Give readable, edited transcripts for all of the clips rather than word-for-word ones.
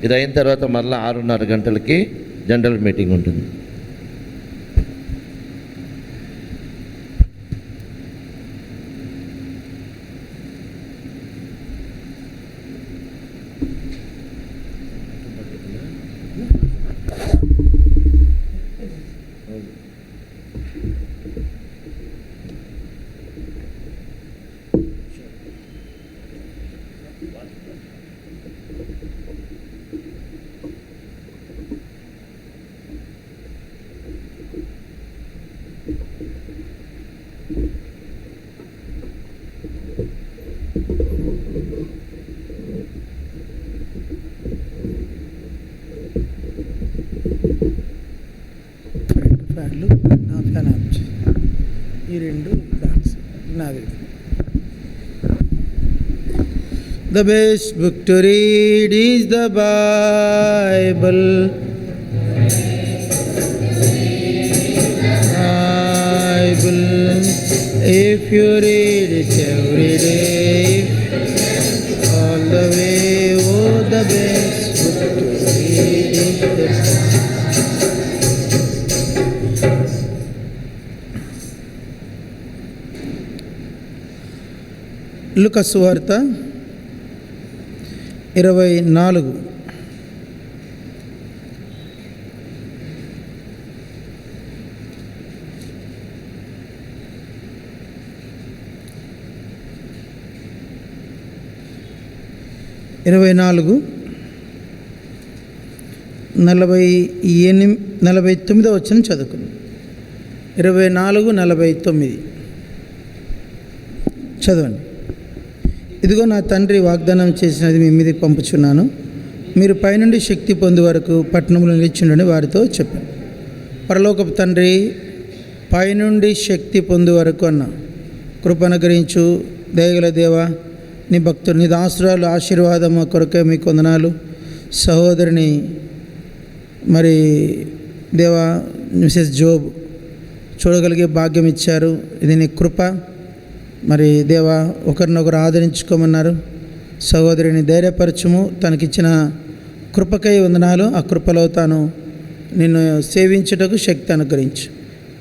ఇది అయిన తర్వాత మరలా 6:30 గంటలకి జనరల్ మీటింగ్ ఉంటుంది. ఫ్యాన్లు నా ఫ్యాన్ ఆఫ్ చేయి. ఈ రెండు ఫ్యాన్స్ నాది. The best book to read is the Bible. Bible. If you read it every day, all the way, oh, the best book to read is the Bible. లూకా సువార్త 24. ఇరవై 49 వచనం చదువుకుంది. 24:49 చదవండి. ఇదిగో నా తండ్రి వాగ్దానం చేసినది మీ మీదకి పంపుచున్నాను. మీరు పైనుండి శక్తి పొందే వరకు పట్టణంలో నిలిచిండని వారితో చెప్పాను. పరలోకపు తండ్రి, పైనుండి శక్తి పొందే వరకు అన్న కృప అనుగ్రహించు. దయగల దేవా, నీ భక్తుడు నీ దాసురాలు ఆశీర్వాదం కొరకే మీకు వందనాలు. సహోదరిని మరి దేవా మిసెస్ జోబ్ చూడగలిగే భాగ్యం ఇచ్చారు. ఇది నీ కృప. మరి దేవా, ఒకరినొకరు ఆదరించుకోమన్నారు. సహోదరిని ధైర్యపరచుము. తనకిచ్చిన కృపకై వందనాలు. ఆ కృపలో తాను నిన్ను సేవించుటకు శక్తి అనుగ్రహించు.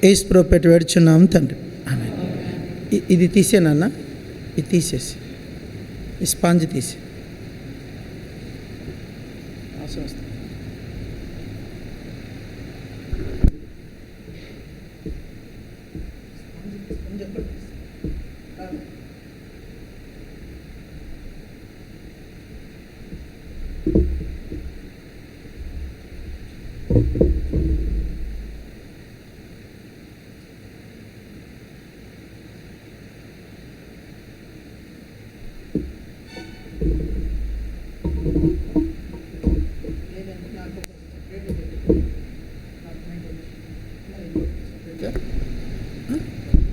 యేసు ప్రభువు పెట్టి వేడుచున్నాము తండ్రి. ఆమేన్. ఇది తీసేనన్నా, ఇది తీసేసి ఈ స్పాంజ్ తీసి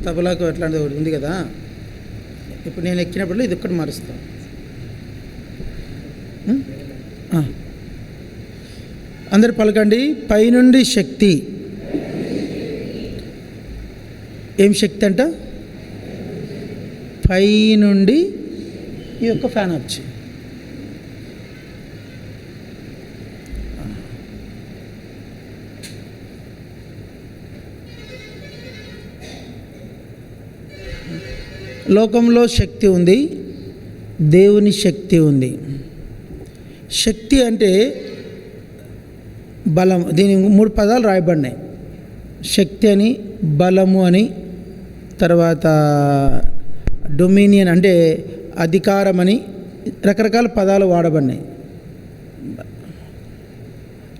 తబలాకు అట్లాంటిది ఒకటి ఉంది కదా. ఇప్పుడు నేను ఎక్కినప్పుడు ఇది ఒక్కటి మారుస్తాను. అందరు పలకండి. పైనుండి శక్తి. ఏం శక్తి అంట? పైనుండి. ఈ యొక్క ఫ్యాన్ వచ్చి లోకంలో శక్తి ఉంది, దేవుని శక్తి ఉంది. శక్తి అంటే బలం. దీని 3 పదాలు రాయబడినాయి. శక్తి అని, బలము అని, తర్వాత డొమినియన్ అంటే అధికారం అని, రకరకాల పదాలు వాడబడినాయి.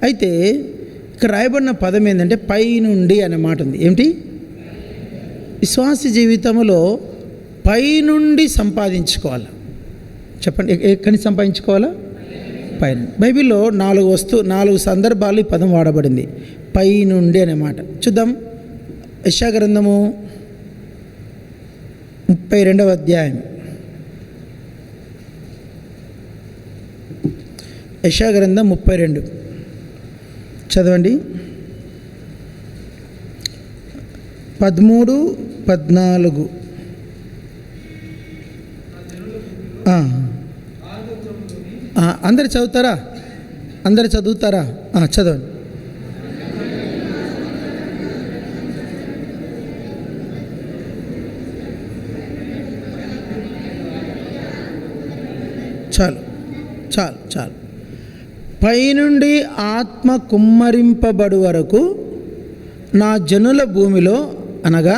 అయితే ఇక్కడ రాయబడిన పదం ఏంటంటే పైనుండి అనే మాట ఉంది. ఏమిటి? విశ్వాస జీవితంలో పైనుండి సంపాదించుకోవాలి. చెప్పండి, ఎక్కడి నుంచి సంపాదించుకోవాలా? పైన. బైబిల్లో 4 సందర్భాలు ఈ పదం వాడబడింది, పైనుండి అనే మాట. చూద్దాం. యెషయా గ్రంథము 32వ అధ్యాయం. యెషయా గ్రంథం 32 చదవండి. 13, 14. అందరు చదువుతారా? అందరు చదువుతారా? చదవండి. చాలు చాలు చాలు. పైనుండి ఆత్మ కుమ్మరింపబడు వరకు నా జనుల భూమిలో, అనగా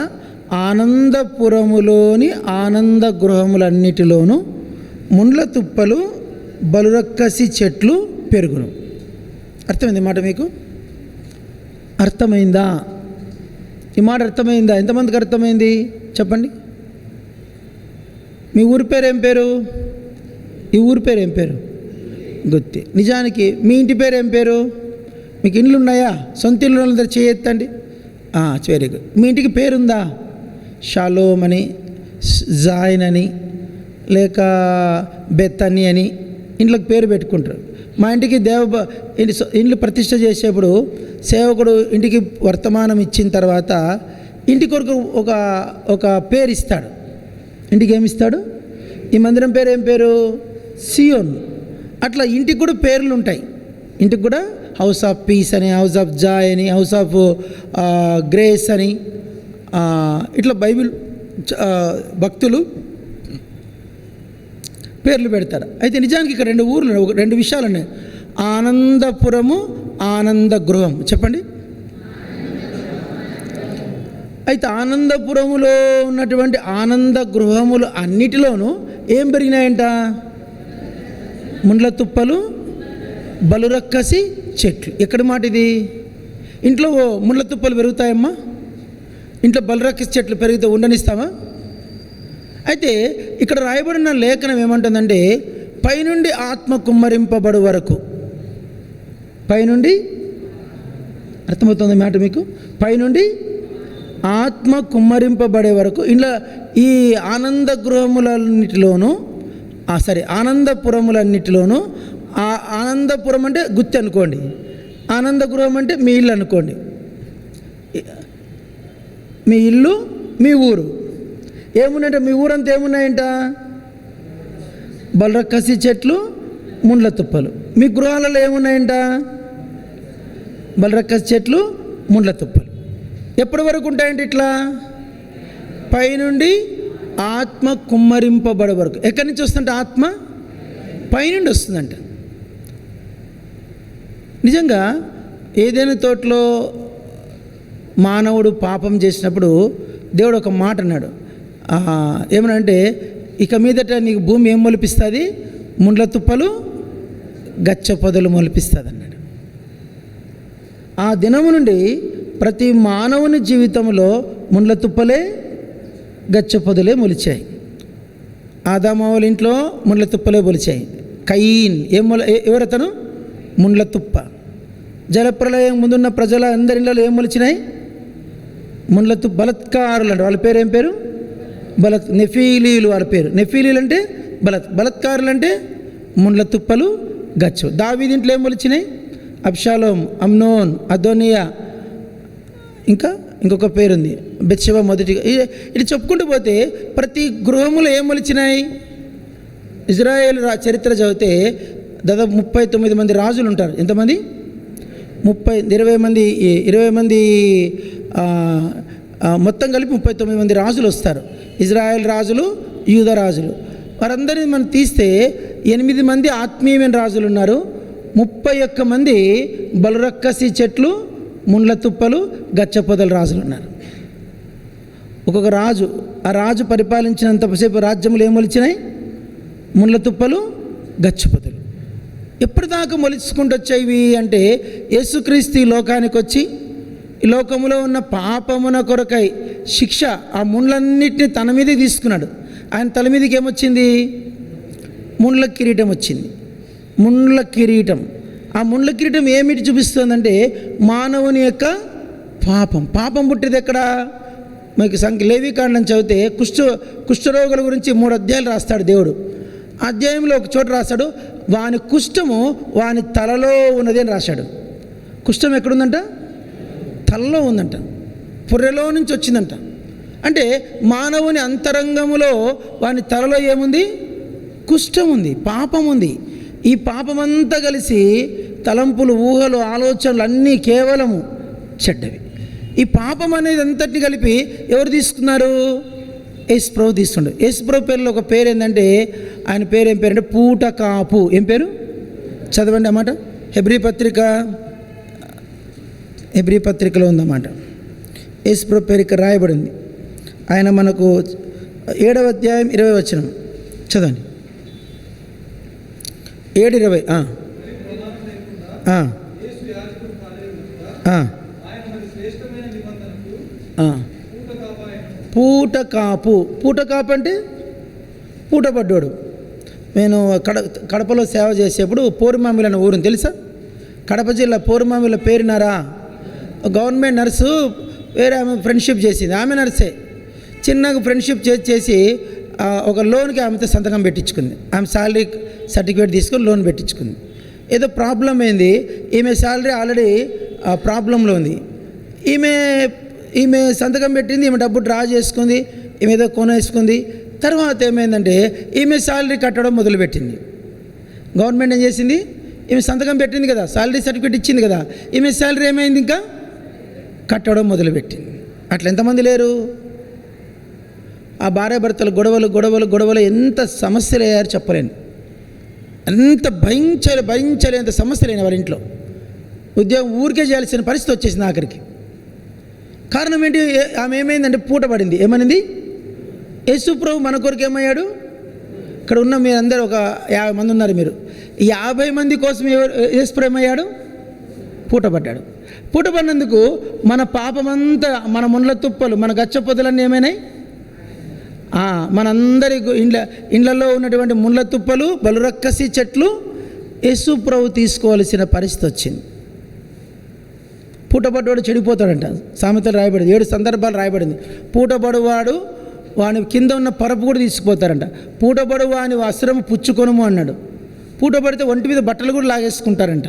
ఆనందపురములోని ఆనంద గృహములన్నిటిలోనూ ముండ్ల తుప్పలు బలురక్కసి చెట్లు పెరుగును. అర్థమైంది మాట? మీకు అర్థమైందా? ఈ మాట అర్థమైందా? ఎంతమందికి అర్థమైంది చెప్పండి. మీ ఊరి పేరు ఏం పేరు? ఈ ఊరి పేరు ఏం పేరు? గుత్తి. నిజానికి మీ ఇంటి పేరు ఏం పేరు? మీకు ఇండ్లు ఉన్నాయా? సొంత ఇల్లు అందరూ చేయెత్తండి. Very good. మీ ఇంటికి పేరుందా? షాలోమ్ అని, జాయిన్ అని, లేక బెత్తని అని ఇంట్లోకి పేరు పెట్టుకుంటారు. మా ఇంటికి ఇండ్లు ప్రతిష్ఠ చేసేప్పుడు సేవకుడు ఇంటికి వర్తమానం ఇచ్చిన తర్వాత ఇంటి కొరకు ఒక పేరు ఇస్తాడు. ఇంటికి ఏమిస్తాడు? ఈ మందిరం పేరు ఏం పేరు? సియోన్. అట్లా ఇంటికి కూడా పేర్లు ఉంటాయి. ఇంటికి కూడా హౌస్ ఆఫ్ పీస్ అని, హౌస్ ఆఫ్ జాయ్ అని, హౌస్ ఆఫ్ గ్రేస్ అని, ఇట్లా బైబిల్ భక్తులు పేర్లు పెడతారు. అయితే నిజానికి ఇక్కడ రెండు విషయాలు ఉన్నాయి. ఆనందపురము, ఆనంద గృహం. చెప్పండి. అయితే ఆనందపురములో ఉన్నటువంటి ఆనంద గృహములు అన్నిటిలోనూ ఏం పెరిగినాయంట? ముండ్ల తుప్పలు బలురక్కసి చెట్లు. ఎక్కడి మాట ఇది? ఇంట్లో ముండ్ల తుప్పలు పెరుగుతాయమ్మా? ఇంట్లో బలురక్కసి చెట్లు పెరిగితే ఉండనిస్తామా? అయితే ఇక్కడ రాయబడిన లేఖనం ఏమంటుందంటే, పైనుండి ఆత్మ కుమ్మరింపబడు వరకు. పైనుండి అర్థమవుతుంది మాట మీకు? పైనుండి ఆత్మ కుమ్మరింపబడే వరకు ఇంట్లో ఈ ఆనంద గృహములన్నిటిలోనూ ఆనందపురములన్నిటిలోనూ, ఆనందపురం అంటే గుత్తి అనుకోండి, ఆనంద గృహం అంటే మీ ఇల్లు అనుకోండి. మీ ఇల్లు, మీ ఊరు ఏమున్నాయంట? మీ ఊరంతా ఏమున్నాయంట? బలరక్కసి చెట్లు, ముండ్ల తుప్పలు. మీ గృహాలలో ఏమున్నాయంట? బలరక్కసి చెట్లు, ముండ్ల తుప్పలు. ఎప్పటి వరకు ఉంటాయంటే ఇట్లా పైనుండి ఆత్మ కుమ్మరింపబడే వరకు. ఎక్కడి నుంచి వస్తుందంటే ఆత్మ పైనుండి వస్తుందంట. నిజంగా ఏదైనా తోటలో మానవుడు పాపం చేసినప్పుడు దేవుడు ఒక మాట అన్నాడు. ఏమనంటే, ఇక మీదట నీకు భూమి ఏం మొలిపిస్తుంది? ముండ్ల తుప్పలు, గచ్చ పొదలు మొలిపిస్తుంది అన్నాడు. ఆ దినము నుండి ప్రతి మానవుని జీవితంలో ముండ్ల తుప్పలే, గచ్చ పొదలే మొలిచాయి. ఆదాము వాళ్ళ ఇంట్లో ముండ్ల తుప్పలే మొలిచాయి. కయీన్ ఎవరతను? ముండ్ల తుప్ప. జలప్రలయం ముందున్న ప్రజల అందరి ఇళ్ళలో ఏం మొలిచినాయి? ముండ్ల తుప్ప. బలత్కారులు అంటే వాళ్ళ పేరు ఏం పేరు? నెఫీలీలు వాళ్ళ పేరు. నెఫీలీలు అంటే బలత్కారులు అంటే ముండ్ల తుప్పలు, గచ్చు. దావీదు ఇంట్లో ఏం మొలిచినాయి? అబ్షాలోం, అమ్నోన్, అదోనియా, ఇంకొక పేరుంది బెత్షెబ మొదటిగా. ఇది చెప్పుకుంటూ పోతే ప్రతి గృహములో ఏం మొలిచినాయి? ఇజ్రాయేల్ చరిత్ర చదివితే దాదాపు 39 మంది రాజులు ఉంటారు. ఎంతమంది? 20 మంది మొత్తం కలిపి 39 మంది రాజులు వస్తారు. ఇజ్రాయేల్ రాజులు, యూద రాజులు. వారందరినీ మనం తీస్తే 8 మంది ఆత్మీయమైన రాజులు ఉన్నారు. 31 మంది బలురక్కసి చెట్లు, ముండ్ల తుప్పలు, గచ్చపొదల రాజులు ఉన్నారు. ఒక్కొక్క రాజు, ఆ రాజు పరిపాలించినంతసేపు రాజ్యములు ఏం మొలిచినాయి? ముండ్ల తుప్పలు, గచ్చపొదలు. ఎప్పటిదాకా మొలుచుకుంటూ వచ్చేవి అంటే, యేసుక్రీస్తు ఈ లోకానికి వచ్చి ఈ లోకములో ఉన్న పాపమున కొరకై శిక్ష, ఆ ముండ్లన్నిటిని తన మీదే తీసుకున్నాడు. ఆయన తల మీదకి ఏమొచ్చింది? ముండ్ల కిరీటం వచ్చింది. ముండ్ల కిరీటం. ఆ ముండ్ల కిరీటం ఏమిటి చూపిస్తుందంటే, మానవుని యొక్క పాపం పుట్టేది ఎక్కడ? మీకు లేవికాండం చదివితే కుష్ఠరోగుల గురించి 3 అధ్యాయాలు రాస్తాడు దేవుడు. అధ్యాయంలో ఒక చోట రాశాడు, వాని కుష్ఠము వాని తలలో ఉన్నది అని రాశాడు. కుష్ఠం ఎక్కడుందంట? తలలో ఉందంట. పుర్రెలో నుంచి వచ్చిందంట. అంటే మానవుని అంతరంగములో వాని తలలో ఏముంది? కుష్ఠం ఉంది, పాపం ఉంది. ఈ పాపమంతా కలిసి తలంపులు, ఊహలు, ఆలోచనలు అన్నీ కేవలము చెడ్డవి. ఈ పాపం అనేది అంతటిని కలిపి ఎవరు తీసుకున్నారు? యేసుప్రభు తీసుకుండు. యేసుప్రభు పేరులో ఒక పేరు ఏంటంటే, ఆయన పేరు ఏం పేరు అంటే పూటకాపు. ఏం పేరు? చదవండి అన్నమాట. హెబ్రీ పత్రికలో ఉందన్నమాట. యేసుప్రభు పేరు ఇక్కడ రాయబడింది. ఆయన మనకు 7వ అధ్యాయం 20వ వచనం చదవండి. 7:20. పూటకాపు. పూటకాపు అంటే పూటపడ్డాడు. నేను కడపలో సేవ చేసేప్పుడు పోరుమామిల అనే ఊరిని తెలుసా? కడప జిల్లా పోరుమామిల పేరునారా? గవర్నమెంట్ నర్సు వేరే ఆమె ఫ్రెండ్షిప్ చేసింది. ఆమె నర్సే. చిన్నగా ఫ్రెండ్షిప్ చేసి ఒక లోన్కి ఆమెతో సంతకం పెట్టించుకుంది. ఆమె శాలరీ సర్టిఫికేట్ తీసుకొని లోన్ పెట్టించుకుంది. ఏదో ప్రాబ్లం అయింది. ఈమె శాలరీ ఆల్రెడీ ప్రాబ్లంలో ఉంది. ఈమె సంతకం పెట్టింది, ఈమె డబ్బు డ్రా చేసుకుంది, ఈమె ఏదో కొనేసుకుంది. తర్వాత ఏమైందంటే ఈమె శాలరీ కట్టడం మొదలుపెట్టింది. గవర్నమెంట్ ఏం చేసింది? ఈమె సంతకం పెట్టింది కదా, శాలరీ సర్టిఫికేట్ ఇచ్చింది కదా, ఈమె శాలరీ ఏమైంది? ఇంకా కట్టడం మొదలుపెట్టింది. అట్లా ఎంతమంది లేరు? ఆ భార్యాభర్తలు గొడవలు ఎంత సమస్యలు అయ్యారు చెప్పలేను. ఎంత భరించలేంత సమస్యలు అయినా వాళ్ళ ఇంట్లో. ఉద్యోగం ఊరికే చేయాల్సిన పరిస్థితి వచ్చేసింది ఆఖరికి. కారణం ఏంటి? ఆమె ఏమైందంటే పూట పడింది. ఏమనింది? యేసుప్రభు మన కొరకు ఏమయ్యాడు? ఇక్కడ ఉన్న మీరందరూ ఒక 50 మంది ఉన్నారు. మీరు 50 మంది కోసం యేసుప్రభు ఏమయ్యాడు? పూటపడ్డాడు. పూటపడినందుకు మన పాపమంతా, మన ముండ్ల తుప్పలు, మన గచ్చపొదలన్నీ ఏమైనాయి? మనందరి ఇండ్లలో ఉన్నటువంటి ముండ్ల తుప్పలు, బలురక్కసి చెట్లు యేసుప్రభు తీసుకోవాల్సిన పరిస్థితి వచ్చింది. పూటపడ్డవాడు చెడిపోతాడంట. సామెతలు రాయబడింది. 7 సందర్భాలు రాయబడింది. పూటపడువాడు వాని కింద ఉన్న పరపు కూడా తీసుకుపోతారంట. పూటపడు వాని వస్త్రము పుచ్చుకొనుము అన్నాడు. పూటపడితే ఒంటి మీద బట్టలు కూడా లాగేసుకుంటారంట.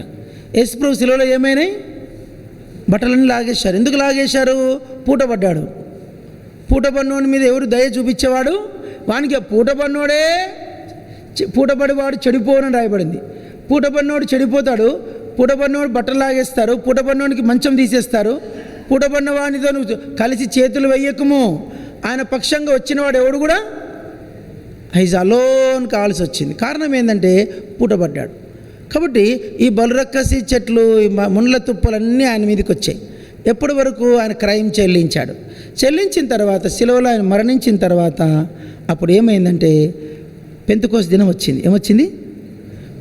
యేసుప్రభు శిలువలో ఏమైనాయి? బట్టలన్నీ లాగేశారు. ఎందుకు లాగేశారు? పూటపడ్డాడు. పూటపడినోడి మీద ఎవరు దయ చూపించేవాడు? వానికి పూటపడివాడు చెడిపోవని రాయబడింది. పూటపడినోడు చెడిపోతాడు. పూటపడినోడు బట్టలు లాగేస్తారు. పూటపడినోడికి మంచం తీసేస్తారు. పూటపడిన వాడితో నువ్వు కలిసి చేతులు వెయ్యకము. ఆయన పక్షంగా వచ్చినవాడు ఎవడు కూడా హైజ్ అలోన్ కావాల్సి వచ్చింది. కారణం ఏంటంటే పూటపడ్డాడు. కాబట్టి ఈ బలురక్కసి చెట్లు, ఈ ముండ్ల తుప్పలన్నీ ఆయన మీదకి వచ్చాయి. ఎప్పటి వరకు? ఆయన క్రైమ్ చెల్లించిన తర్వాత, శిలువలో ఆయన మరణించిన తర్వాత అప్పుడు ఏమైందంటే పెంతెకోస్తు దినం వచ్చింది. ఏమొచ్చింది?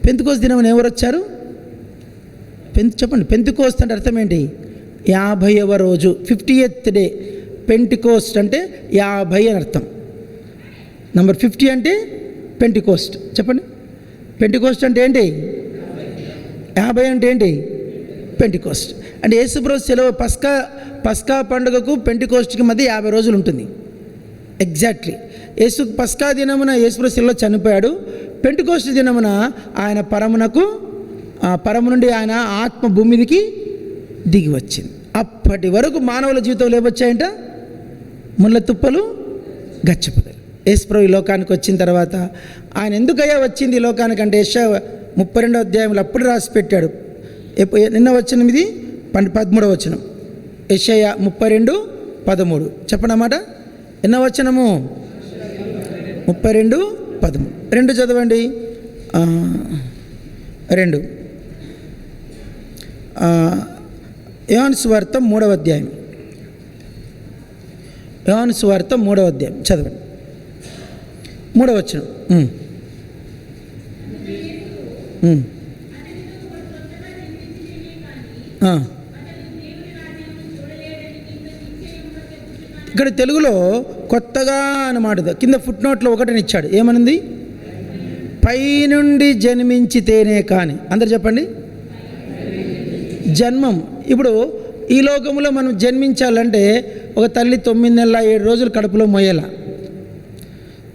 పెంతెకోస్తు దినం అని ఎవరు వచ్చారు? చెప్పండి. పెంతెకోస్తు అంటే అర్థం ఏంటి? 50వ రోజు, 50th డే. పెంటెకోస్ట్ అంటే 50 అని అర్థం. నంబర్ 50 అంటే పెంటెకోస్ట్. చెప్పండి. పెంటెకోస్ట్ అంటే ఏంటి? 50 అంటే ఏంటి? పెంటెకోస్ట్ అంటే యేసుప్రభు సెలవు. పస్కా పండుగకు పెంటెకోస్ట్కి మధ్య 50 రోజులు ఉంటుంది. ఎగ్జాక్ట్లీ. పస్కా దినమున యేసుప్రభు సెలవులో చనిపోయాడు. పెంటెకోస్ట్ దినమున ఆయన పరము నుండి ఆయన ఆత్మ భూమి మీదకి దిగి వచ్చింది. అప్పటి వరకు మానవుల జీవితంలో ఏమొచ్చాయంట? ముళ్ళ తుప్పలు, గచ్చపొదలు. యేసుప్రభు ఈ లోకానికి వచ్చిన తర్వాత ఆయన ఎందుకయ్యా వచ్చింది ఈ లోకానికంటే యెషయా 32వ అధ్యాయంలో అప్పుడు రాసి పెట్టాడు. నిన్న వచనం ఇది 13వ వచనం. యెషయా 32:13. చెప్పండి అన్నమాట. ఎన్న వచనము? 32:13. 2 చదవండి. 2 యోహాను సువార్త 3వ అధ్యాయం. యోహాను సువార్త 3వ అధ్యాయం చదవండి. 3వ వచనం. ఇక్కడ తెలుగులో కొత్తగా అన్నమాట. కింద ఫుట్ నోట్లో ఒకటిని ఇచ్చాడు. ఏమనుంది? పైనుండి జన్మించితేనే కానీ. అందరు చెప్పండి. జన్మం. ఇప్పుడు ఈ లోకంలో మనం జన్మించాలంటే ఒక తల్లి 9 నెలల 7 రోజులు కడుపులో మోయాల.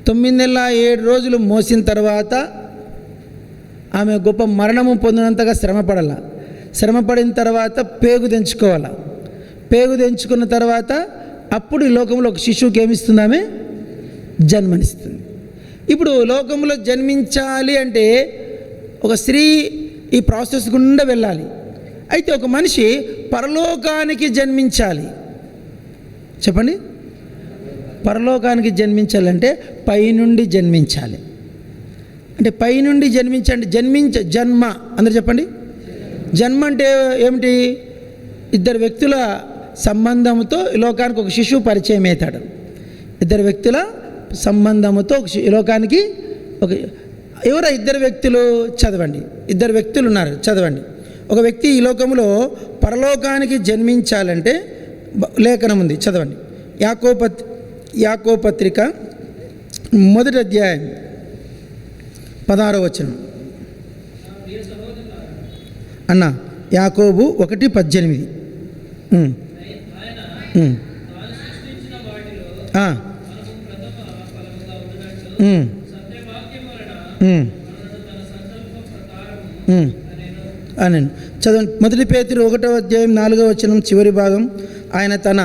9 నెలల 7 రోజులు మోసిన తర్వాత ఆమె గొప్ప మరణము పొందినంతగా శ్రమపడిన తర్వాత పేగు తెంచుకోవాలి. పేగు తెంచుకున్న తర్వాత అప్పుడు ఈ లోకంలో ఒక శిశువుకి ఏమిస్తుంది? ఆమె జన్మనిస్తుంది. ఇప్పుడు లోకంలో జన్మించాలి అంటే ఒక స్త్రీ ఈ ప్రాసెస్ గుండా వెళ్ళాలి. అయితే ఒక మనిషి పరలోకానికి జన్మించాలి. చెప్పండి, పరలోకానికి జన్మించాలంటే పైనుండి జన్మించాలి. అంటే పైనుండి జన్మ అందరు చెప్పండి. జన్మ అంటే ఏమిటి? ఇద్దరు వ్యక్తుల సంబంధంతో ఈ లోకానికి ఒక శిశువు పరిచయం అవుతాడు. ఇద్దరు వ్యక్తుల సంబంధంతో ఈ లోకానికి ఒక ఎవరో ఇద్దరు వ్యక్తులు చదవండి. ఇద్దరు వ్యక్తులు ఉన్నారు, చదవండి. ఒక వ్యక్తి ఈ లోకంలో పరలోకానికి జన్మించాలంటే లేఖనం ఉంది, చదవండి. యాకోబు పత్రిక 1వ అధ్యాయం 16వ వచనం. అన్న యాకోబు 1:18. అనండి, చదవండి. 1 పేతురు 1వ అధ్యాయం 4వ వచనం చివరి భాగం. ఆయన తన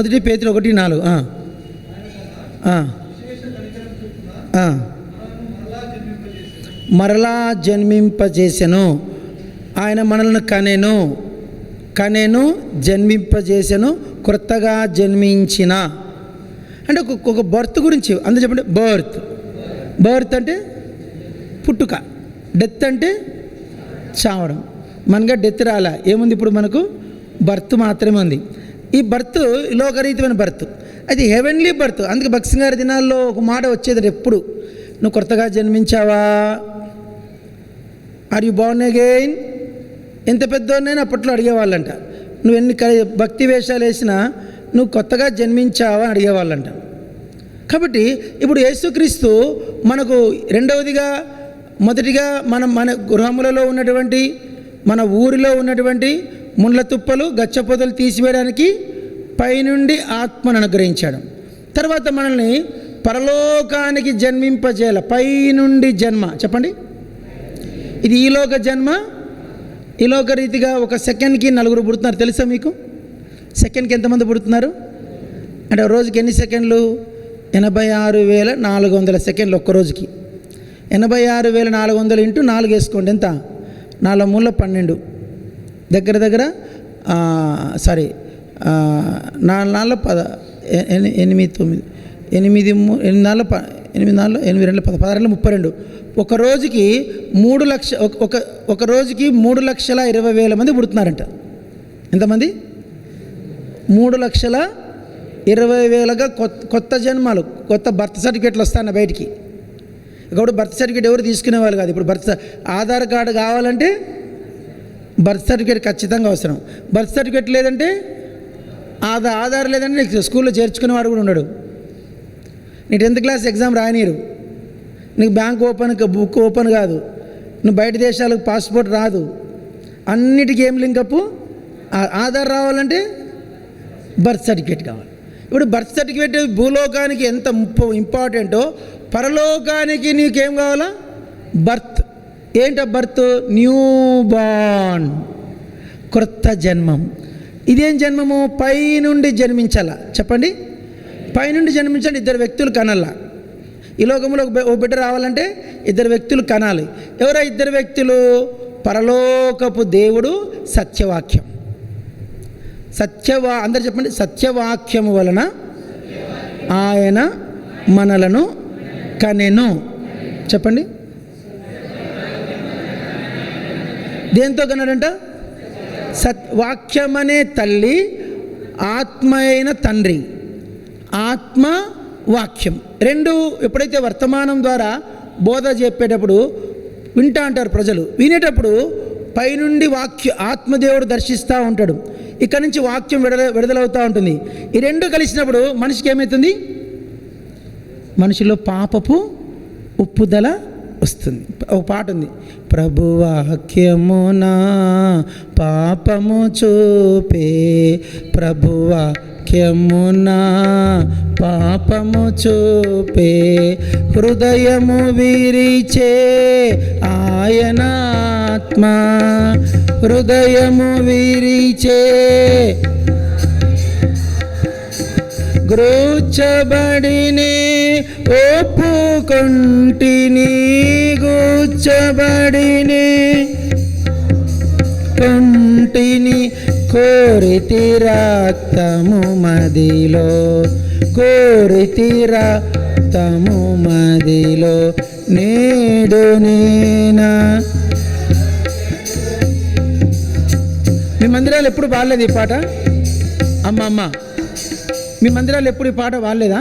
1 పేతురు 1:4 మరలా జన్మింపజేసెను. ఆయన మనల్ని కనెను జన్మింపజేసెను, క్రొత్తగా జన్మించిన. అంటే ఒక బర్త్ గురించి అందరూ చెప్పండి. బర్త్ అంటే పుట్టుక, డెత్ అంటే చావడం. మనగా డెత్ రాలా, ఏముంది ఇప్పుడు మనకు? బర్త్ మాత్రమే ఉంది. ఈ బర్త్ లోకరీతమైన బర్త్, అది హెవెన్లీ బర్త్. అందుకే భక్సింగ్ గారి దినాల్లో ఒక మాట వచ్చేది ఎప్పుడు, నువ్వు కొత్తగా జన్మించావా? Are you born again? ఎంత పెద్దోనైనా అప్పట్లో అడిగేవాళ్ళంట. నువ్వు ఎన్ని భక్తి వేషాలు వేసినా నువ్వు కొత్తగా జన్మించావా అని అడిగేవాళ్ళంట. కాబట్టి ఇప్పుడు యేసుక్రీస్తు మనకు రెండవదిగా, మొదటిగా మన గృహములలో ఉన్నటువంటి, మన ఊరిలో ఉన్నటువంటి ముండ్ల తుప్పలు గచ్చపొదలు తీసివేయడానికి పైనుండి ఆత్మను అనుగ్రహించాడు. తర్వాత మనల్ని పరలోకానికి జన్మింపజేయాలి. పైనుండి జన్మ, చెప్పండి. ఇది ఈలోక జన్మ. ఈలోక రీతిగా ఒక సెకండ్కి 4 పుడుతున్నారు, తెలుసా మీకు? సెకండ్కి ఎంతమంది పుడుతున్నారు అంటే రోజుకి ఎన్ని సెకండ్లు? 86,400 సెకండ్లు ఒక్క రోజుకి. 86,400 × 4 వేసుకోండి, ఎంత? 4 మూల 12, దగ్గర 4 4 16 ఒక రోజుకి 3,20,000 మంది పుడుతున్నారంట. ఎంతమంది? 3,20,000గా కొత్త జన్మలు, కొత్త బర్త్ సర్టిఫికేట్లు వస్తాయి బయటికి. ఇప్పుడు బర్త్ సర్టిఫికేట్ ఎవరు తీసుకునేవాళ్ళు కాదు. ఇప్పుడు ఆధార్ కార్డు కావాలంటే బర్త్ సర్టిఫికేట్ ఖచ్చితంగా అవసరం. బర్త్ సర్టిఫికేట్ లేదంటే ఆధార్ లేదంటే నీకు స్కూల్లో చేర్చుకునేవాడు కూడా ఉండడు. నీ 10th క్లాస్ ఎగ్జామ్ రాయనీరు, నీకు బ్యాంక్ బుక్ ఓపెన్ కాదు, నువ్వు బయట దేశాలకు పాస్పోర్ట్ రాదు. అన్నిటికీ ఏం లింకప్? ఆధార్ రావాలంటే బర్త్ సర్టిఫికేట్ కావాలి. ఇప్పుడు బర్త్ సర్టిఫికేట్ భూలోకానికి ఎంత ఇంపార్టెంటో పరలోకానికి నీకేం కావాలా? బర్త్. ఏంట బర్త్? న్యూ బార్న్, క్రొత్త జన్మం. ఇదేం జన్మము? పైనుండి జన్మించాలా, చెప్పండి. పైనుండి జన్మించాలి. 2 వ్యక్తులు కనాల. ఈ లోకంలో ఒక బిడ్డ రావాలంటే 2 వ్యక్తులు కనాలి. ఎవరో 2 వ్యక్తులు? పరలోకపు దేవుడు, సత్యవాక్యం. అందరు చెప్పండి. సత్యవాక్యము వలన ఆయన మనలను కనెను. చెప్పండి. దేంతో కన్నాడంట? వాక్యమనే తల్లి, ఆత్మ అయిన తండ్రి. ఆత్మ, వాక్యం 2 ఎప్పుడైతే వర్తమానం ద్వారా బోధ చెప్పేటప్పుడు వింటా అంటారు ప్రజలు. వినేటప్పుడు పైనుండి ఆత్మదేవుడు దర్శిస్తూ ఉంటాడు. ఇక్కడ నుంచి వాక్యం విడుదలవుతూ ఉంటుంది. ఈ 2 కలిసినప్పుడు మనిషికి ఏమవుతుంది? మనిషిలో పాపపు ఉప్పుదల వస్తుంది. ఒక పాట ఉంది, ప్రభువాక్యమునా పాపము చూపే, ప్రభువాక్యమునా పాపము చూపే, హృదయము విరిచే ఆయన ఆత్మ, హృదయము విరిచే గూర్చబడిని ఒప్పుకొంటిని గూర్చబడిని కొంటిని కోరితి రక్తము మదిలో కోరితి రక్తము మదిలో నేడు నేనా. మీ మందిరాలు ఎప్పుడు పాడలేదు ఈ పాట? అమ్మ మీ మందిరాలు ఎప్పుడు ఈ పాట పాడలేదా?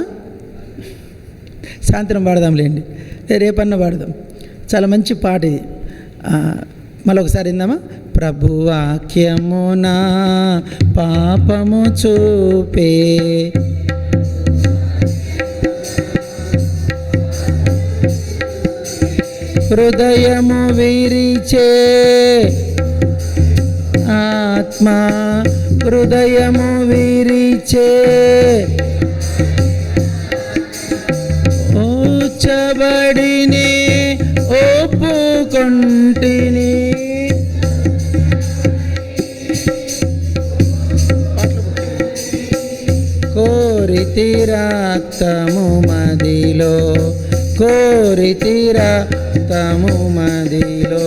సాయంత్రం పాడదాంలేండి, రేపన్న పాడదాం. చాలా మంచి పాట ఇది. మళ్ళీ ఒకసారి విందామా? ప్రభువాక్యము నా పాపము చూపే హృదయము విరిచే ఆత్మ హృదయము విరిచే ఓచబడిని ఒప్పుకొంటిని. కోరితి రక్తము మదిలో కోరితి రక్తము మదిలో.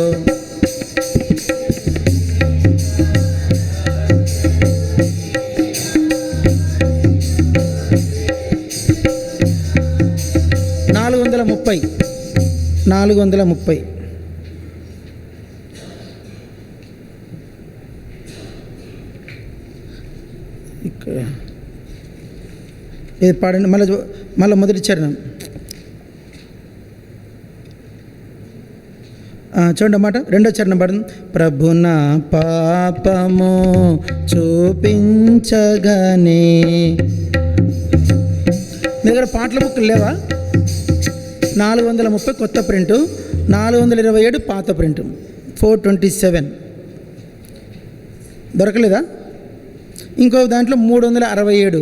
నాలుగు వందల ముప్పై ఇక్కడ ఇది పాడండి. మళ్ళీ మొదటి చరణం చూడండి అన్నమాట. రెండో చరణం పాడండి. ప్రభున పాపము చూపించగానే. మీ దగ్గర పాటల బుక్కులు లేవా? 430 కొత్త ప్రింటు, 427 పాత ప్రింటు, 427 దొరకలేదా? ఇంకో దాంట్లో 367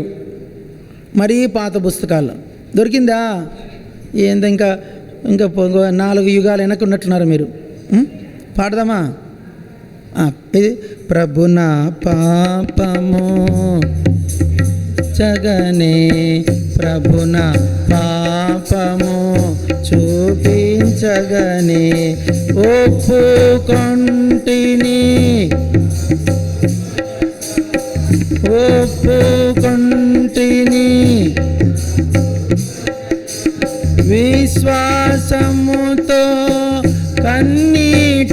మరీ పాత పుస్తకాలు దొరికిందా? ఏందో ఇంకా 4 యుగాలు వెనక్కి ఉన్నట్టున్నారు మీరు. పాడదామా? ఇది ప్రభున పాపము చగనే ప్రభున పాపము చూపించగనే ఒప్పుకొంటిని ఒప్పుకొంటిని విశ్వాసముతో కన్నీటితో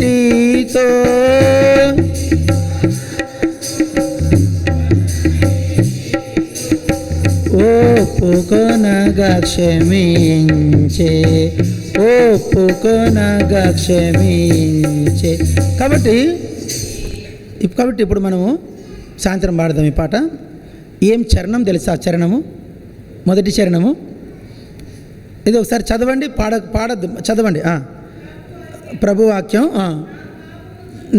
ఒప్పుకొనగా క్షమించే ఒప్పుకొనగా క్షమించే. కాబట్టి ఇప్పుడు మనము సాయంత్రం పాడదాం ఈ పాట. ఏం చరణం తెలుసా? చరణము మొదటి చరణము ఇది ఒకసారి చదవండి. పాడద్దు, చదవండి. ప్రభువాక్యం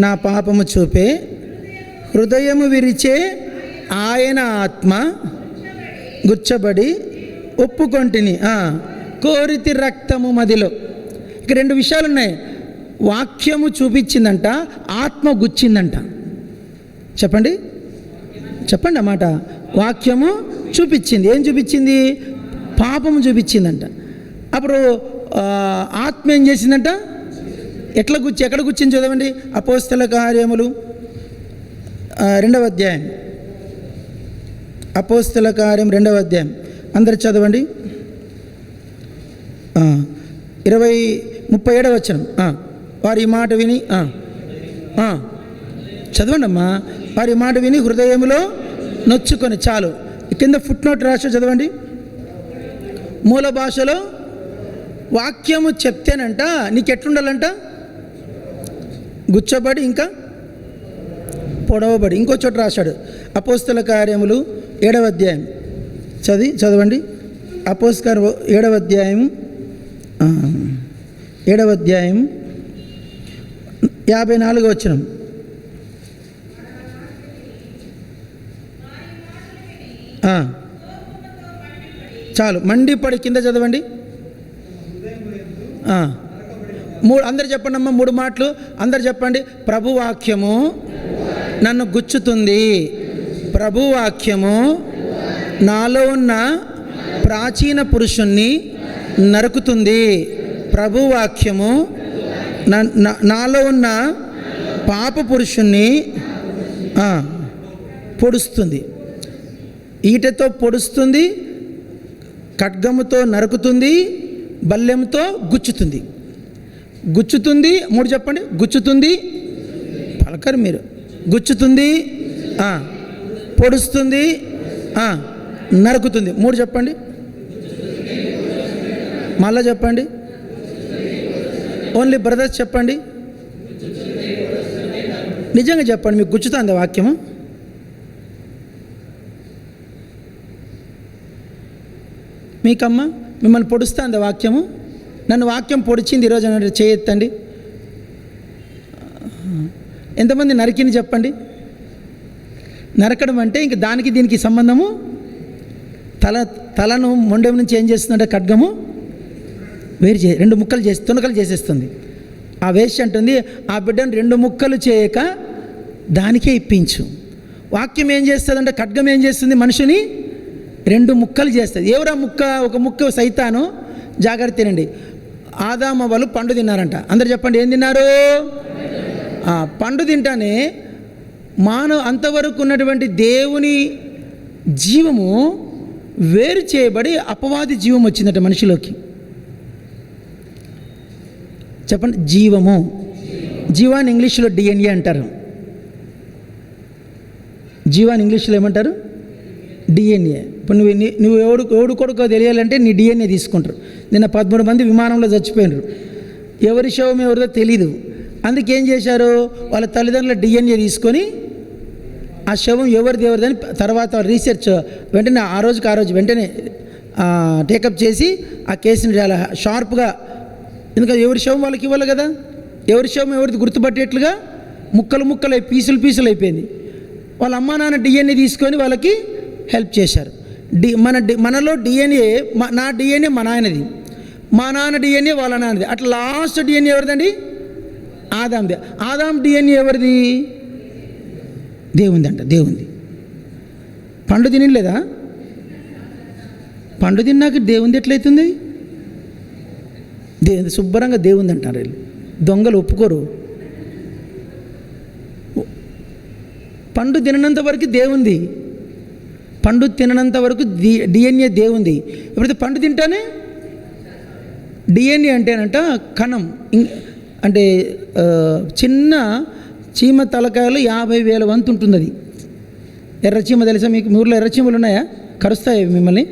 నా పాపము చూపే హృదయము విరిచే ఆయన ఆత్మ గుచ్చబడి ఒప్పుకొంటిని కోరితి రక్తము మదిలో. ఇక 2 విషయాలు ఉన్నాయి. వాక్యము చూపించిందంట, ఆత్మ గుచ్చిందంట. చెప్పండి అన్నమాట. వాక్యము చూపించింది. ఏం చూపించింది? పాపము చూపించిందంట. అప్పుడు ఆత్మ ఏం చేసిందంట? ఎట్లా ఎక్కడ గుచ్చింది చదవండి. అపోస్తల కార్యములు 2వ అధ్యాయం. అపోస్తల కార్యం 2వ అధ్యాయం అందరు చదవండి. 37వ వచనం. వారి మాట విని చదవండి అమ్మా. వారి మాట విని హృదయములో నొచ్చుకొని. చాలు. కింద ఫుట్ నోట్ రాసి చదవండి. మూల భాషలో వాక్యము చెప్తేనంట నీకు ఎట్లుండాలంట? గుచ్చబడి ఇంకా పొడవబడి. ఇంకో చోట రాశాడు. అపోస్తల కార్యములు 7వ అధ్యాయం చదవండి. అపోస్తల 7వ అధ్యాయం 54వ వచనం. చాలు. మండిపడి కింద చదవండి. అందరు చెప్పండి అమ్మ 3 మాటలు అందరు చెప్పండి. ప్రభువాక్యము నన్ను గుచ్చుతుంది. ప్రభువాక్యము నాలో ఉన్న ప్రాచీన పురుషుణ్ణి నరుకుతుంది. ప్రభువాక్యము నాలో ఉన్న పాప పురుషుణ్ణి పొడుస్తుంది. ఈటెతో పొడుస్తుంది, ఖడ్గముతో నరుకుతుంది, బల్లెంతో గుచ్చుతుంది. గుచ్చుతుంది, మూడు చెప్పండి. గుచ్చుతుంది, పలకరు మీరు. గుచ్చుతుంది, పొడుస్తుంది, నరుకుతుంది. మూడు చెప్పండి, మళ్ళా చెప్పండి. ఓన్లీ బ్రదర్స్ చెప్పండి. నిజంగా చెప్పండి, మీకు గుచ్చుతుంది వాక్యము? మీకమ్మ మిమ్మల్ని పొడుస్తుంది వాక్యము? నన్ను వాక్యం పొడిచింది ఈరోజు అన్నట్టు చేయెత్తండి. ఎంతమంది నరికిని చెప్పండి. నరకడం అంటే ఇంక దానికి దీనికి సంబంధము. తలను మొండెం నుంచి ఏం చేస్తుందంటే ఖడ్గము వేరు రెండు ముక్కలు చేసి తునకలు చేసేస్తుంది. ఆ వేశ్య అంటుంది, ఆ బిడ్డను రెండు ముక్కలు చేయక దానికే ఇప్పించు. వాక్యం ఏం చేస్తుందంటే ఖడ్గం ఏం చేస్తుంది? మనిషిని రెండు ముక్కలు చేస్తుంది. ఎవరా ముక్క? ఒక ముక్క సైతాను. జాగ్రత్త తినండి. ఆదాము వాళ్ళు పండు తిన్నారంట. అందరు చెప్పండి, ఏం తిన్నారు? పండు తింటానే అంతవరకు ఉన్నటువంటి దేవుని జీవము వేరు చేయబడి అపవాది జీవం వచ్చిందట మనిషిలోకి. చెప్పండి, జీవము. జీవాన్ని ఇంగ్లీష్లో డిఎన్ఏ అంటారు. జీవాన్ని ఇంగ్లీష్లో ఏమంటారు? డిఎన్ఏ. ఇప్పుడు నువ్వు ఎవడు కొడుకో తెలియాలంటే నీ డిఎన్ఏ తీసుకుంటారు. నిన్న 13 మంది విమానంలో చచ్చిపోయినారు. ఎవరి శవం ఎవరిదో తెలీదు. అందుకేం చేశారు? వాళ్ళ తల్లిదండ్రుల డిఎన్ఏ తీసుకొని ఆ శవం ఎవరిదని తర్వాత రీసెర్చ్ వెంటనే ఆ రోజు వెంటనే టేకప్ చేసి ఆ కేసుని చాలా షార్ప్గా, ఎందుకంటే ఎవరి శవం వాళ్ళకి ఇవ్వాలి కదా, ఎవరి శవం ఎవరిది గుర్తుపట్టేట్లుగా ముక్కలు పీసులు అయిపోయింది. వాళ్ళ అమ్మా నాన్న డిఎన్ఏ తీసుకొని వాళ్ళకి హెల్ప్ చేశారు. మనలో డిఎన్ఏ, నా డిఎన్ఏ మా నాన్నది, మా నాన్న డిఎన్ఏ వాళ్ళ నాన్నది. అట్లా లాస్ట్ డిఎన్ఏ ఎవరిదండి? ఆదాంది. ఆదాం డిఎన్ఏ ఎవరిది? దేవుంది అంట. దేవుంది. పండు తినలేదా? పండు తిన్నాక దేవుంది ఎట్లయితుంది? శుభ్రంగా దేవుంది అంటారు వీళ్ళు. దొంగలు ఒప్పుకోరు. పండు తిననంత వరకు దేవుంది, పండు తిననంత వరకు డిఎన్ఏ దేవుంది. ఎప్పుడైతే పండు తింటానే డిఎన్ఏ అంటేనంట కణం, అంటే చిన్న చీమ తలకాయలు 50,000 వంతు ఉంటుంది. అది ఎర్రచీమ తెలుసా మీకు? మీ ఊర్లో ఎర్రచీమలు ఉన్నాయా? కరుస్తాయి మిమ్మల్ని.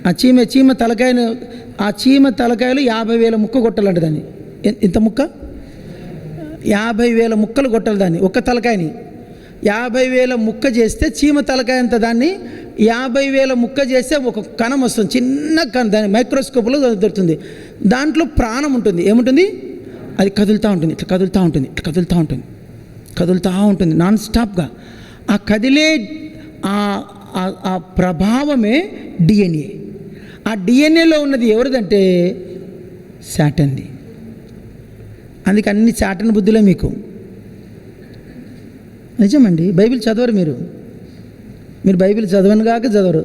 ఆ చీమ తలకాయను, ఆ చీమ తలకాయలు 50,000 ముక్క కొట్టాలంట దాన్ని. ఇంత ముక్క 50,000 ముక్కలు కొట్టాలి దాన్ని, ఒక్క తలకాయని. 50,000 ముక్క చేస్తే చీమ తలకాయ అంత దాన్ని 50,000 ముక్క చేస్తే ఒక కణం వస్తుంది, చిన్న కణం. దాన్ని మైక్రోస్కోప్లో దొరుకుతుంది. దాంట్లో ప్రాణం ఉంటుంది. ఏముంటుంది? అది కదులుతూ ఉంటుంది, ఇట్లా కదులుతూ ఉంటుంది నాన్ స్టాప్గా. ఆ కదిలే ఆ ప్రభావమే డిఎన్ఏ. ఆ డిఎన్ఏలో ఉన్నది ఎవరిదంటే శాటన్ది. అందుకే అన్ని శాటన్ బుద్ధులే మీకు. నిజమండి. బైబిల్ చదవరు మీరు బైబిల్ చదవరు.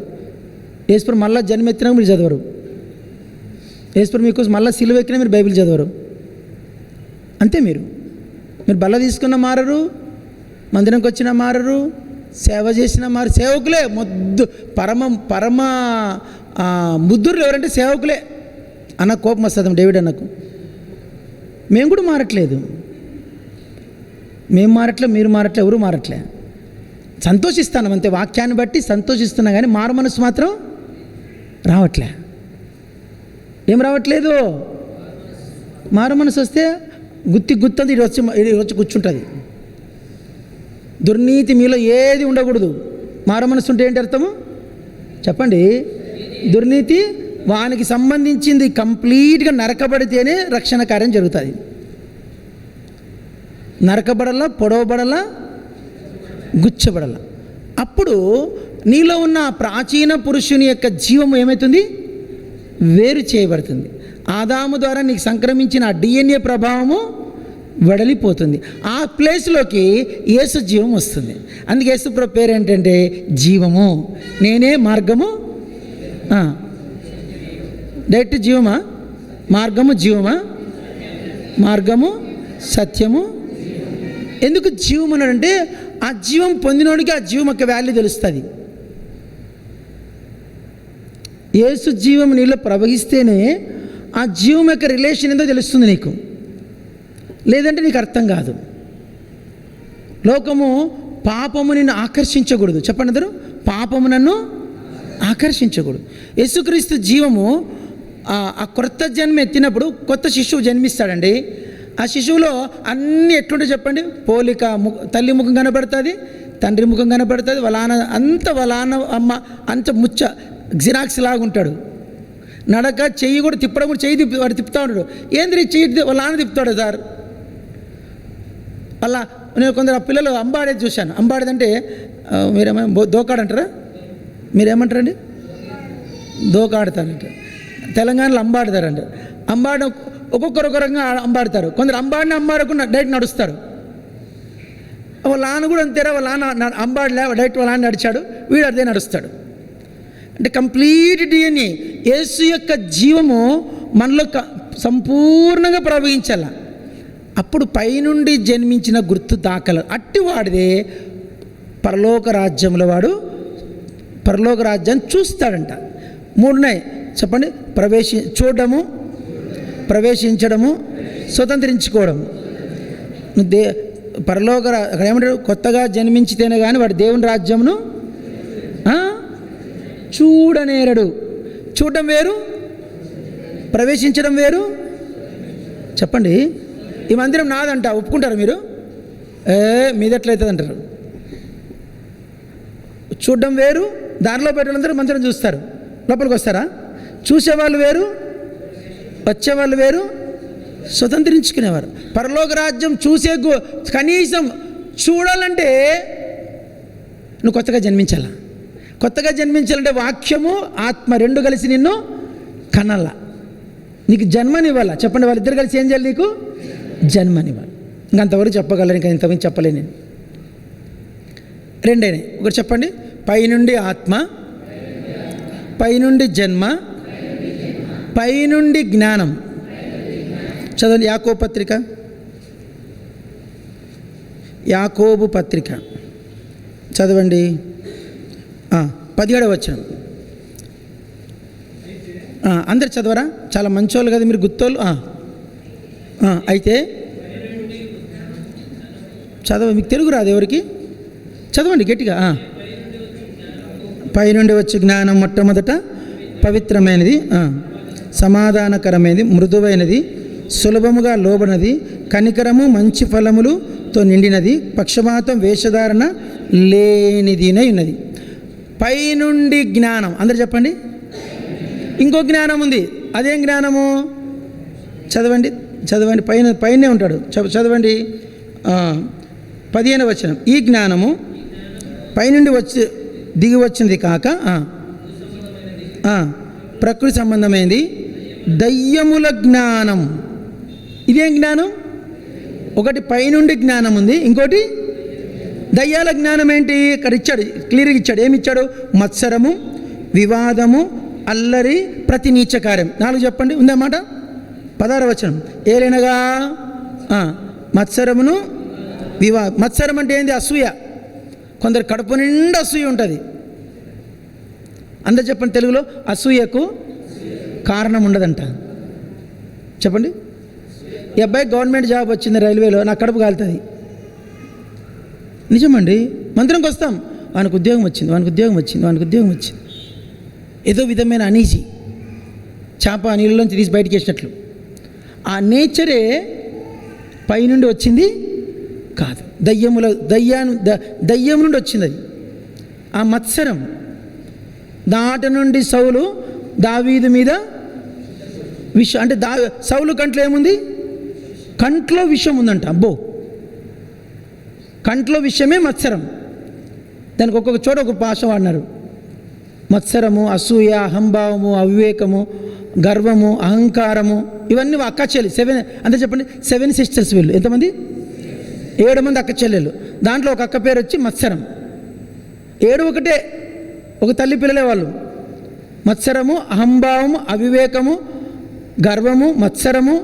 యేసుప్రభు మళ్ళా జన్మెత్తినా మీరు చదవరు. యేసుప్రభు మీకోసం మళ్ళీ సిలువ ఎక్కినా మీరు బైబిల్ చదవరు. అంతే. మీరు బల్ల తీసుకున్న మారరు, మందిరంకి వచ్చిన మారరు, సేవ చేసిన మారు. సేవకులే పరమ ముద్దురు ఎవరంటే సేవకులే. అన్న కోపం వస్తుంది డేవిడ్ అన్నకు. మేము కూడా మారట్లేదు. మేము మారట్లే, మీరు మారట్లే, ఎవరు మారట్లే. సంతోషిస్తాను అంతే, వాక్యాన్ని బట్టి సంతోషిస్తున్నా, కానీ మారు మనసు మాత్రం రావట్లే. ఏం రావట్లేదు? మారు మనసు వస్తే గుత్తంది ఇది వచ్చి కూర్చుంటుంది. దుర్నీతి మీలో ఏది ఉండకూడదు. మారు మనసు ఉంటే ఏంటి అర్థము చెప్పండి? దుర్నీతి వానికి సంబంధించింది కంప్లీట్గా నరకబడితేనే రక్షణ కార్యం జరుగుతుంది. నరకబడలా, పొడవబడలా, గుచ్చబడలా. అప్పుడు నీలో ఉన్న ప్రాచీన పురుషుని యొక్క జీవము ఏమవుతుంది? వేరు చేయబడుతుంది. ఆదాము ద్వారా నీకు సంక్రమించిన ఆ డిఎన్ఏ ప్రభావము వెడలిపోతుంది. ఆ ప్లేస్లోకి యేసు జీవం వస్తుంది. అందుకే యేసు ప్రభు పేరు ఏంటంటే జీవము. నేనే మార్గము, డైరెక్ట్ జీవమా, మార్గము జీవమా, మార్గము సత్యము. ఎందుకు జీవం అన్నాడంటే ఆ జీవం పొందినోడికి ఆ జీవం యొక్క వాల్యూ తెలుస్తుంది. యేసు జీవం నీలో ప్రవహిస్తేనే ఆ జీవం యొక్క రిలేషన్ ఏందో తెలుస్తుంది నీకు, లేదంటే నీకు అర్థం కాదు. లోకము పాపము నిన్ను ఆకర్షించకూడదు. చెప్పండి అందరూ, పాపము నన్ను ఆకర్షించకూడదు. యేసుక్రీస్తు జీవము ఆ కొత్త జన్మ ఎత్తినప్పుడు కొత్త శిశువు జన్మిస్తాడండి. ఆ శిశువులో అన్నీ ఎట్లుంటే చెప్పండి, పోలిక, తల్లి ముఖం కనబడుతుంది, తండ్రి ముఖం కనబడుతుంది, వాళ్ళ అమ్మ అంత ముచ్చ జిరాక్స్ లాగా ఉంటాడు. నడక, చెయ్యి కూడా తిప్పడం కూడా చెయ్యి వాడు తిప్పుతూ ఉంటాడు. ఏంది చెయ్యి వాళ్ళ నాన్న తిప్పుతాడు సార్. వాళ్ళ నేను కొందరు ఆ పిల్లలు అంబాడేది చూశాను. అంబాడేదంటే మీరేమో దోకాడంటారా, మీరేమంటారండి? దోకాడతారంట. తెలంగాణలో అంబాడతారంట. అంబాడ ఒక్కొక్కరు ఒక రకంగా అంబాడతారు. కొందరు అంబాడకుండా డైరెక్ట్ నడుస్తారు. వాళ్ళ నాన్న కూడా అంతేరా, వాళ్ళ నాన్న అంబాడలే, డైరెక్ట్ వాళ్ళ నాన్న నడిచాడు, వీడు అదే నడుస్తాడు. అంటే కంప్లీట్ డిఎన్ఏ యేసు యొక్క జీవము మనలో సంపూర్ణంగా ప్రవహించాల. అప్పుడు పైనుండి జన్మించిన గుర్తు దాఖలు అట్టివాడిదే పరలోక రాజ్యంలో వాడు పరలోక రాజ్యాన్ని చూస్తాడంట. మూడున్నాయి చెప్పండి, చూడడము, ప్రవేశించడము, స్వతంత్రించుకోవడము. పరలోక అక్కడ ఏమంటాడు, కొత్తగా జన్మించితేనే కానీ వాడు దేవుని రాజ్యమును చూడనేరడు. చూడడం వేరు, ప్రవేశించడం వేరు. చెప్పండి, ఈ మందిరం నాదంట, ఒప్పుకుంటారు మీరు? మీదెట్లయితుంది అంటారు. చూడడం వేరు, దారిలో పెట్టాలందరూ మందిరం చూస్తారు, లోపలికి వస్తారా? చూసేవాళ్ళు వేరు, వచ్చేవాళ్ళు వేరు, స్వతంత్రించుకునేవారు. పరలోక రాజ్యం చూసే కనీసం చూడాలంటే నువ్వు కొత్తగా జన్మించాల. కొత్తగా జన్మించాలంటే వాక్యము ఆత్మ రెండు కలిసి నిన్ను కనాల, నీకు జన్మనివ్వాల. చెప్పండి, వాళ్ళిద్దరు కలిసి ఏం చేయాలి? నీకు జన్మనివ్వాలి. ఇంకంతవరకు చెప్పగలను, ఇంకా ఇంతవరకు చెప్పలేను నేను. రెండేనే. ఒకటి చెప్పండి, పైనుండి ఆత్మ, పైనుండి జన్మ, పైనుండి జ్ఞానం. చదవండి యాకోబు పత్రిక, యాకోబు పత్రిక చదవండి 17వ వచనం. అందరు చదవరా? చాలా మంచోళ్ళు కదా మీరు, గుర్తోళ్ళు. అయితే చదవ, మీకు తెలుగు రాదు ఎవరికి? చదవండి గట్టిగా. పైనుండి వచ్చే జ్ఞానం మొట్టమొదట పవిత్రమైనది, సమాధానకరమైనది, మృదువైనది, సులభముగా లోబడినది, కనికరము, మంచి ఫలములతో నిండినది, పక్షపాతం, వేషధారణ లేనిదినై ఉన్నది. పైనుండి జ్ఞానం. అందరు చెప్పండి. ఇంకో జ్ఞానం ఉంది. అదేం జ్ఞానము? చదవండి చదవండి, పైనే ఉంటాడు. చదవండి 15వ వచనం. ఈ జ్ఞానము పైనుండి దిగి వచ్చింది కాక ప్రకృతి సంబంధమైనది, దయ్యముల జ్ఞానం. ఇదేం జ్ఞానం? ఒకటి పైనుండి జ్ఞానం ఉంది, ఇంకోటి దయ్యాల జ్ఞానం. ఏంటి? ఇక్కడ ఇచ్చాడు, క్లియర్గా ఇచ్చాడు. ఏమి ఇచ్చాడు? మత్సరము, వివాదము, అల్లరి, ప్రతి నీచ కార్యం. 4 చెప్పండి, ఉందన్నమాట. 16వ వచనం. ఏలైనగా మత్సరమును మత్సరం అంటే ఏంది? అసూయ. కొందరు కడుపు నిండా అసూయ ఉంటుంది. అందరు చెప్పండి తెలుగులో, అసూయకు కారణం ఉండదంట. చెప్పండి. ఈ అబ్బాయి గవర్నమెంట్ జాబ్ వచ్చింది రైల్వేలో, నా కడుపు కాలుతుంది. నిజమండి. మందిరంకి వస్తాం, వానికి ఉద్యోగం వచ్చింది, వానికి ఉద్యోగం వచ్చింది, వానికి ఉద్యోగం వచ్చింది. ఏదో విధమైన అనీజీ, చేప నీళ్ళలోంచి తీసి బయటికి వేసినట్లు. ఆ నేచరే పైనుండి వచ్చింది కాదు, దయ్యం నుండి వచ్చింది అది. ఆ మత్సరం. దాట నుండి సౌలు దావీదు మీద విషం, అంటే సౌలు కంట్లో ఏముంది? కంట్లో విషం ఉందంట. అబ్బో, కంట్లో విషయమే మత్సరం. దానికి ఒక్కొక్క చోట ఒక భాష వాడినారు. మత్సరము, అసూయ, అహంభావము, అవివేకము, గర్వము, అహంకారము, ఇవన్నీ అక్క చెల్లి 7. అంతే చెప్పండి. 7 సిస్టర్స్ వీళ్ళు. ఎంతమంది? 7 మంది అక్క చెల్లెళ్ళు. దాంట్లో ఒక అక్క పేరు వచ్చి మత్సరం. 7 ఒకటే, ఒక తల్లి పిల్లలే వాళ్ళు. మత్సరము, అహంభావము, అవివేకము, గర్వము, మత్సరము,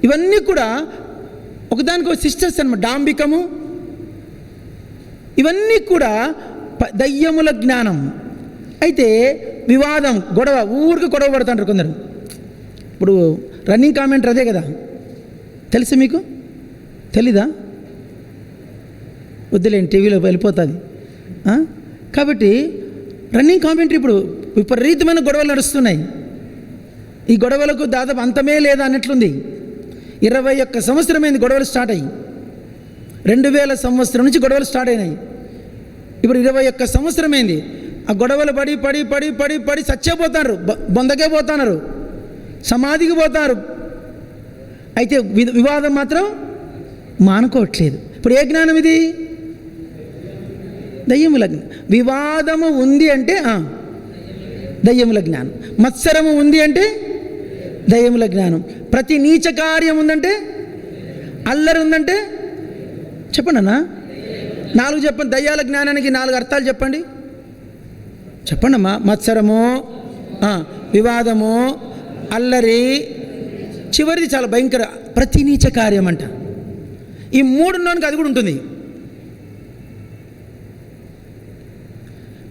ఇవన్నీ కూడా ఒకదానికి ఒక సిస్టర్స్ అన్నమాట. డాంబికము, ఇవన్నీ కూడా దయ్యముల జ్ఞానం. అయితే వివాదం, గొడవ, ఊరికి గొడవ పడుతుంటారు కొందరు. ఇప్పుడు రన్నింగ్ కామెంటర్ అదే కదా, తెలుసు మీకు? తెలీదా? వద్దులేండి, టీవీలో వెళ్ళిపోతుంది. కాబట్టి రన్నింగ్ కామెంటరీ ఇప్పుడు విపరీతమైన గొడవలు నడుస్తున్నాయి. ఈ గొడవలకు దాదాపు అంతమే లేదా అన్నట్లుంది. 21 సంవత్సరమైంది గొడవలు స్టార్ట్ అయ్యి. 2000 సంవత్సరం నుంచి గొడవలు స్టార్ట్ అయినాయి. ఇప్పుడు 21 సంవత్సరమైంది. ఆ గొడవలు పడి పడి పడి పడి పడి చచ్చిపోతున్నారు, బొందకే పోతున్నారు, సమాధికి పోతున్నారు. అయితే వివాదం మాత్రం మానుకోవట్లేదు. ఇప్పుడు ఏ జ్ఞానం ఇది? దయ్యముల జ్ఞానం. వివాదము ఉంది అంటే దయ్యముల జ్ఞానం. మత్సరము ఉంది అంటే దయ్యముల జ్ఞానం. ప్రతి నీచ కార్యం ఉందంటే, అల్లరి ఉందంటే, చెప్పండి అన్న, 4 చెప్పండి. దయ్యాల జ్ఞానానికి 4 అర్థాలు చెప్పండి. చెప్పండి అమ్మా. మత్సరము, వివాదము, అల్లరి, చివరిది చాలా భయంకర ప్రతి నీచ కార్యం అంట. ఈ 3 అది కూడా ఉంటుంది.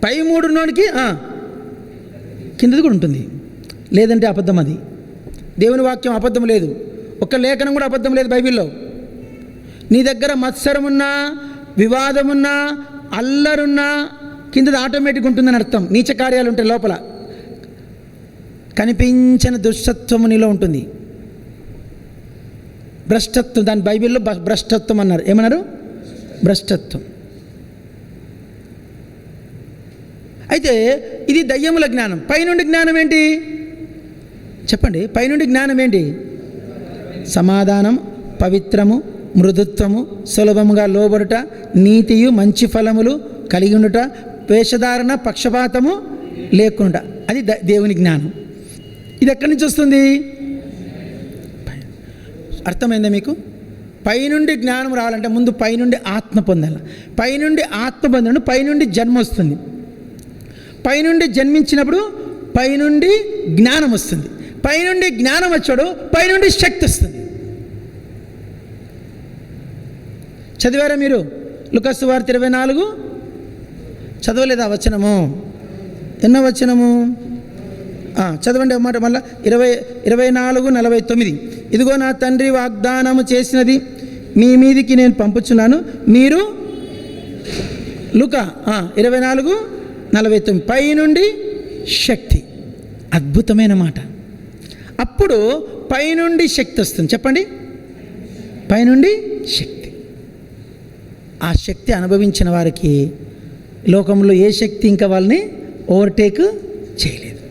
పై 3 కిందది కూడా ఉంటుంది. లేదంటే అబద్ధం. అది దేవుని వాక్యం అబద్ధం లేదు. ఒక్క లేఖనం కూడా అబద్ధం లేదు బైబిల్లో. నీ దగ్గర మత్సరమున్నా, వివాదమున్నా, అల్లరున్నా కిందది ఆటోమేటిక్ ఉంటుందని అర్థం. నీచ కార్యాలు ఉంటాయి లోపల. కనిపించని దుష్టత్వము నీలో ఉంటుంది. భ్రష్టత్వం, దాని బైబిల్లో భ్రష్టత్వం అన్నారు. ఏమన్నారు? భ్రష్టత్వం. అయితే ఇది దయ్యముల జ్ఞానం. పైనుండి జ్ఞానం ఏంటి చెప్పండి? పైనుండి జ్ఞానం ఏంటి? సమాధానం, పవిత్రము, మృదుత్వము, సులభముగా లోబడుట, నీతియు, మంచి ఫలములు కలిగి ఉండుట, వేషధారణ, పక్షపాతము లేకుండా. అది దేవుని జ్ఞానం. ఇది ఎక్కడి నుంచి వస్తుంది? అర్థమైందా మీకు? పైనుండి జ్ఞానం రావాలంటే ముందు పైనుండి ఆత్మ పొందాలి. పైనుండి ఆత్మ పొందడం, పైనుండి జన్మ వస్తుంది. పైనుండి జన్మించినప్పుడు పైనుండి జ్ఞానం వస్తుంది. పైనుండి జ్ఞానం వచ్చాడు, పైనుండి శక్తి వస్తుంది. చదివారా మీరు? లూకాసు వార్త 24 చదవలేదా వచనము? ఎన్నో వచనము? చదవండి అన్నమాట. మళ్ళీ 24:49. ఇదిగో నా తండ్రి వాగ్దానము చేసినది మీ మీదికి నేను పంపుచున్నాను, మీరు లూకా 24:49 పైనుండి శక్తి. అద్భుతమైన మాట. అప్పుడు పైనుండి శక్తి వస్తుంది. చెప్పండి, పైనుండి శక్తి. ఆ శక్తి అనుభవించిన వారికి లోకంలో ఏ శక్తి ఇంకా వాళ్ళని ఓవర్టేక్ చేయలేదు.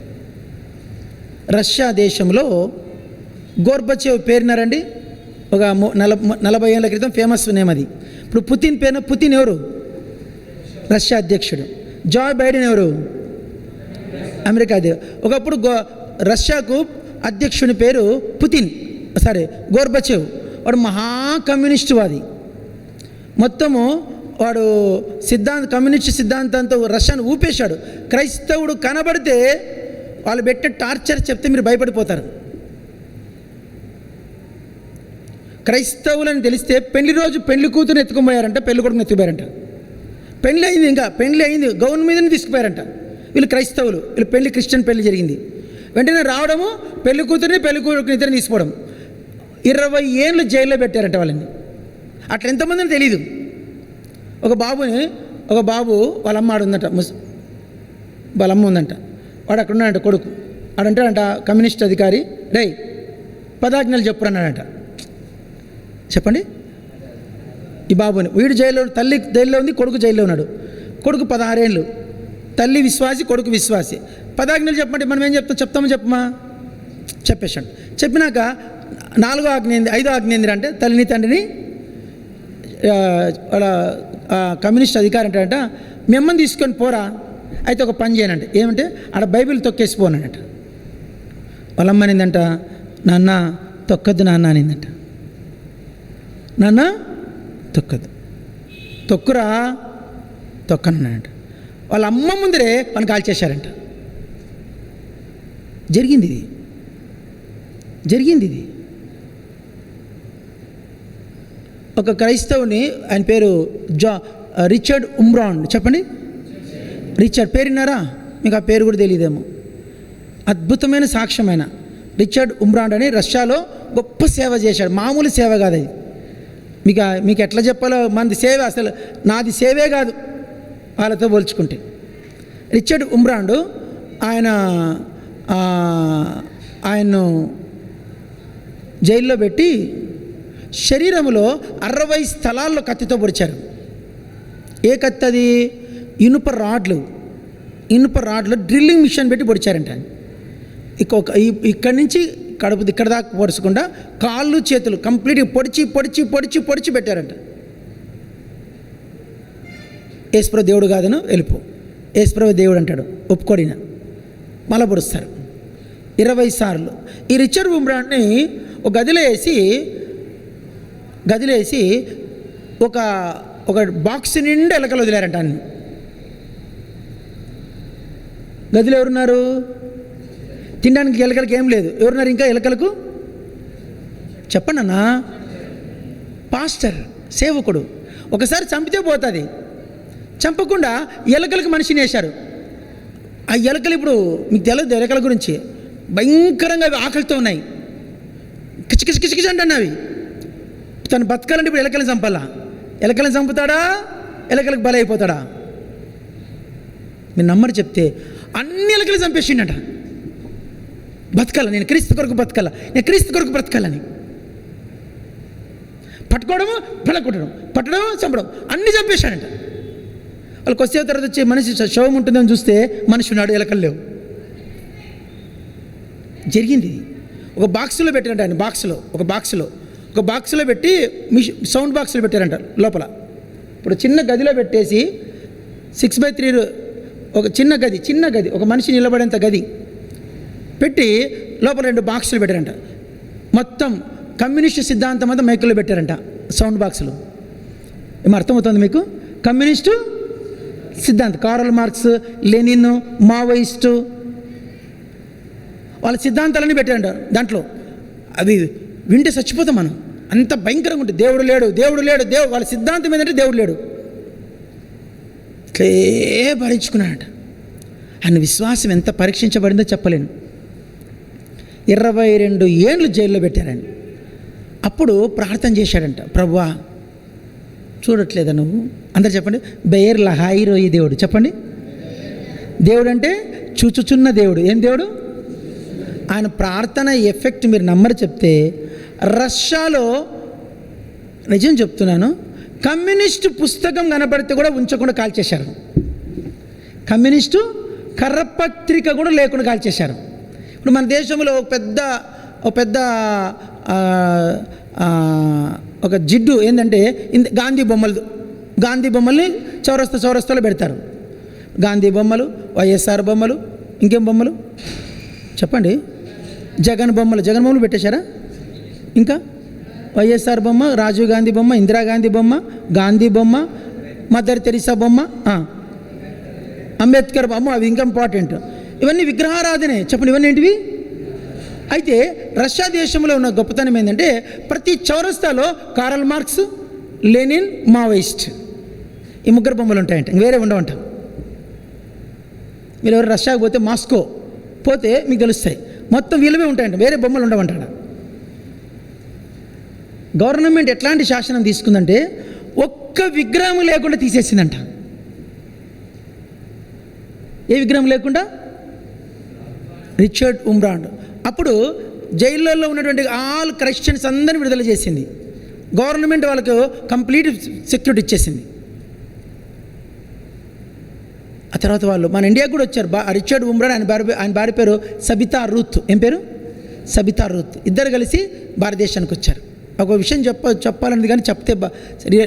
రష్యా దేశంలో గోర్బచేవ్ పేరున్నారండి. ఒక 40 ఏళ్ళ క్రితం ఫేమస్ నేమ్ అది. ఇప్పుడు పుతిన్ పేరు. పుతిన్ ఎవరు? రష్యా అధ్యక్షుడు. జో బైడెన్ ఎవరు? అమెరికా. ఒకప్పుడు రష్యాకు అధ్యక్షుని పేరు పుతిన్, గోర్బచేవ్. వాడు మహా కమ్యూనిస్టు వాది. మొత్తము వాడు కమ్యూనిస్ట్ సిద్ధాంతంతో రష్యాను ఊపేశాడు. క్రైస్తవుడు కనబడితే వాళ్ళు పెట్టే టార్చర్ చెప్తే మీరు భయపడిపోతారు. క్రైస్తవులని తెలిస్తే పెళ్లి రోజు పెళ్లి కూతురు ఎత్తుకుపోయారంట, పెళ్లి కొడుకుని ఎత్తుకుపోయారంట. పెళ్లి అయింది, ఇంకా పెళ్లి అయింది, గౌన్ మీదనే తీసుకుపోయారంట. వీళ్ళు క్రైస్తవులు, వీళ్ళు పెళ్లి క్రిస్టియన్ పెళ్లి జరిగింది. వెంటనే రావడము, పెళ్లి కూతురిని పెళ్లి కొడుకుని ఇద్దరిని తీసుకోవడం. 20 ఏళ్ళు జైల్లో పెట్టారంట వాళ్ళని. అట్లా ఎంతమందిని తెలీదు. ఒక బాబు వాళ్ళ అమ్మ ఆడుందంట, వాళ్ళ అమ్మ ఉందంట. వాడు అక్కడ ఉన్నాడంట, కొడుకు ఆడంటాడంట కమ్యూనిస్ట్ అధికారి, రేయ్ పదాజ్ఞలు చెప్పురన్నాడంట. చెప్పండి. ఈ బాబుని వీడు జైల్లో, తల్లి జైల్లో ఉంది, కొడుకు జైల్లో ఉన్నాడు. కొడుకు 16 ఏళ్ళు, తల్లి విశ్వాసి, కొడుకు విశ్వాసి. పదాజ్ఞలు చెప్పమంటే మనం ఏం చెప్తామో చెప్పమా? చెప్పేశాడు. చెప్పినాక 4వ ఆజ్ఞ ఏంది, 5వ ఆజ్ఞ ఏంది అంటే తల్లిని తండ్రిని వాళ్ళ కమ్యూనిస్ట్ అధికారి అంటాడంట, మిమ్మల్ని తీసుకొని పోరా, అయితే ఒక పని చేయనంటే ఏమంటే ఆడ బైబిల్ తొక్కేసిపోనంట. వాళ్ళమ్మనిందంట, నాన్న తొక్కద్దు నాన్న అనిందంట. నాన్న తొక్కద్దు, తొక్కురా, తొక్కనన్నాడంట. వాళ్ళ అమ్మ ముందరే వాళ్ళని కాల్చేశారంట. జరిగింది ఇది. ఒక క్రైస్తవుని, ఆయన పేరు రిచర్డ్ ఉమ్రాన్. చెప్పండి, రిచర్డ్ పేరున్నారా? మీకు ఆ పేరు కూడా తెలియదేమో. అద్భుతమైన సాక్ష్యమైన రిచర్డ్ ఉమ్రాన్ అని రష్యాలో గొప్ప సేవ చేశాడు. మామూలు సేవ కాదు అది. మీకు ఎట్లా చెప్పాలో, మనది సేవ అసలు నాది సేవే కాదు వాళ్ళతో పోల్చుకుంటే. రిచర్డ్ ఉమ్రాండ్ ఆయన్ను జైల్లో పెట్టి శరీరంలో 60 స్థలాల్లో కత్తితో పొడిచారు. ఏ కత్తి అది? ఇనుప రాడ్లు డ్రిల్లింగ్ మిషన్ పెట్టి పొడిచారంట. ఇక్కడి నుంచి కడుపు ఇక్కడ దాకా పొడచకుండా కాళ్ళు చేతులు కంప్లీట్గా పొడిచి పెట్టారంట. యేసుప్రభు దేవుడు కాదను వెళ్ళిపో, యేసుప్రభు దేవుడు అంటాడు, ఒప్పుకోడిన మళ్ళా పొడుస్తారు 20 సార్లు. ఈ రిచర్డ్ ఉమ్రాన్ని ఒక గదిలో వేసి ఒక బాక్స్ నిండా ఎలకలు వదిలారంట. అన్ని గదిలో ఎవరున్నారు? తినడానికి ఎలకలకి ఏం లేదు. ఎవరున్నారు ఇంకా ఎలకలకు? చెప్పండి అన్న. పాస్టర్, సేవకుడు. ఒకసారి చంపితే పోతుంది, చంపకుండా ఎలకలకు మనిషిని వేశారు. ఆ ఎలకలు ఇప్పుడు మీకు తెలియదు, ఎలకల గురించి భయంకరంగా అవి ఆకలితో ఉన్నాయి, కిచకిచ అంటున్నవి. తను బతకాలంటే ఇప్పుడు ఎలకలను చంపాలా? ఎలకలను చంపుతాడా? ఎలకలకు బలైపోతాడా? మీరు నమ్మరు చెప్తే అన్ని ఎలకలు చంపేసిండట. బతకాల, నేను క్రీస్తు కొరకు బ్రతకాలని పట్టుకోవడము, పలకొట్టడం, పట్టడం, చంపడం అన్నీ చంపేశాడంట. వాళ్ళకి వచ్చే తర్వాత వచ్చి మనిషి శవం ఉంటుందని చూస్తే మనిషి ఉన్నాడు, ఎలకలు లేవు. జరిగింది. ఒక బాక్సులో పెట్టారంట ఆయన. ఒక బాక్సులో పెట్టి సౌండ్ బాక్సులో పెట్టారంట లోపల. ఇప్పుడు చిన్న గదిలో పెట్టేసి 6x3 ఒక చిన్న గది ఒక మనిషి నిలబడేంత గది పెట్టి లోపల 2 బాక్సులు పెట్టారంట. మొత్తం కమ్యూనిస్టు సిద్ధాంతం అంతా మైకుల్లో పెట్టారంట, సౌండ్ బాక్సులు. ఏమో అర్థమవుతుంది మీకు? కమ్యూనిస్టు సిద్ధాంతం, కార్ల్ మార్క్స్, లెనిన్, మావోయిస్టు వాళ్ళ సిద్ధాంతాలన్నీ పెట్టారంట దాంట్లో. అవి వింటే చచ్చిపోతాం మనం, అంత భయంకరంగా ఉంటుంది. దేవుడు లేడు వాళ్ళ సిద్ధాంతం ఏంటంటే దేవుడు లేడు. ఇట్లే భరించుకున్నాడట. ఆయన విశ్వాసం ఎంత పరీక్షించబడిందో చెప్పలేను. 22 ఏళ్ళు జైల్లో పెట్టారని. అప్పుడు ప్రార్థన చేశాడంట, ప్రభువా చూడట్లేదా నువ్వు? అందరు చెప్పండి, బెయర్ లహాయి రోయి దేవుడు. చెప్పండి, దేవుడు అంటే చూచుచున్న దేవుడు. ఏం దేవుడు? ఆయన ప్రార్థన ఎఫెక్ట్ మీరు నమ్మరు చెప్తే, రష్యాలో నిజం చెప్తున్నాను, కమ్యూనిస్టు పుస్తకం కనబడితే కూడా ఉంచకుండా కాల్చేశారు. కమ్యూనిస్టు కర్రపత్రిక కూడా లేకుండా కాల్చేశారు. ఇప్పుడు మన దేశంలో ఒక జిడ్డు ఏంటంటే గాంధీ బొమ్మల్ని చౌరస్తాలో పెడతారు. గాంధీ బొమ్మలు, వైఎస్ఆర్ బొమ్మలు, ఇంకేం బొమ్మలు చెప్పండి? జగన్ బొమ్మలు పెట్టేశారా? ఇంకా వైఎస్ఆర్ బొమ్మ, రాజీవ్ గాంధీ బొమ్మ, ఇందిరాగాంధీ బొమ్మ, గాంధీ బొమ్మ, మదర్ తెరిసా బొమ్మ, అంబేద్కర్ బొమ్మ. అవి ఇంకా ఇంపార్టెంట్. ఇవన్నీ విగ్రహారాధనే. చెప్పండి, ఇవన్నీ ఏంటివి? అయితే రష్యా దేశంలో ఉన్న గొప్పతనం ఏంటంటే, ప్రతి చౌరస్తాలో కార్ల్ మార్క్స్, లెనిన్, మావోయిస్ట్, ఈ 3 బొమ్మలు ఉంటాయంట, వేరే ఉండవంట. మీరు ఎవరు రష్యాకు పోతే, మాస్కో పోతే మీకు తెలుస్తాయి, మొత్తం వీళ్ళవే ఉంటాయంట, వేరే బొమ్మలు ఉండవంటాడ. గవర్నమెంట్ ఎట్లాంటి శాసనం తీసుకుందంటే, ఒక్క విగ్రహం లేకుండా తీసేసిందంట. ఏ విగ్రహం లేకుండా? రిచర్డ్ ఉమ్రాండ్. అప్పుడు జైల్లో ఉన్నటువంటి ఆల్ క్రిస్టియన్స్ అందరినీ విడుదల చేసింది. గవర్నమెంట్ వాళ్ళకు కంప్లీట్ సెక్యూరిటీ ఇచ్చేసింది. ఆ తర్వాత వాళ్ళు మన ఇండియాకు కూడా వచ్చారు. రిచర్డ్ ఉమ్రాన్, ఆయన భార్య పేరు సబితా రూత్. ఏం పేరు? సబితా రూత్. ఇద్దరు కలిసి భారతదేశానికి వచ్చారు. ఒక విషయం చెప్పాలన్నది కానీ చెప్తే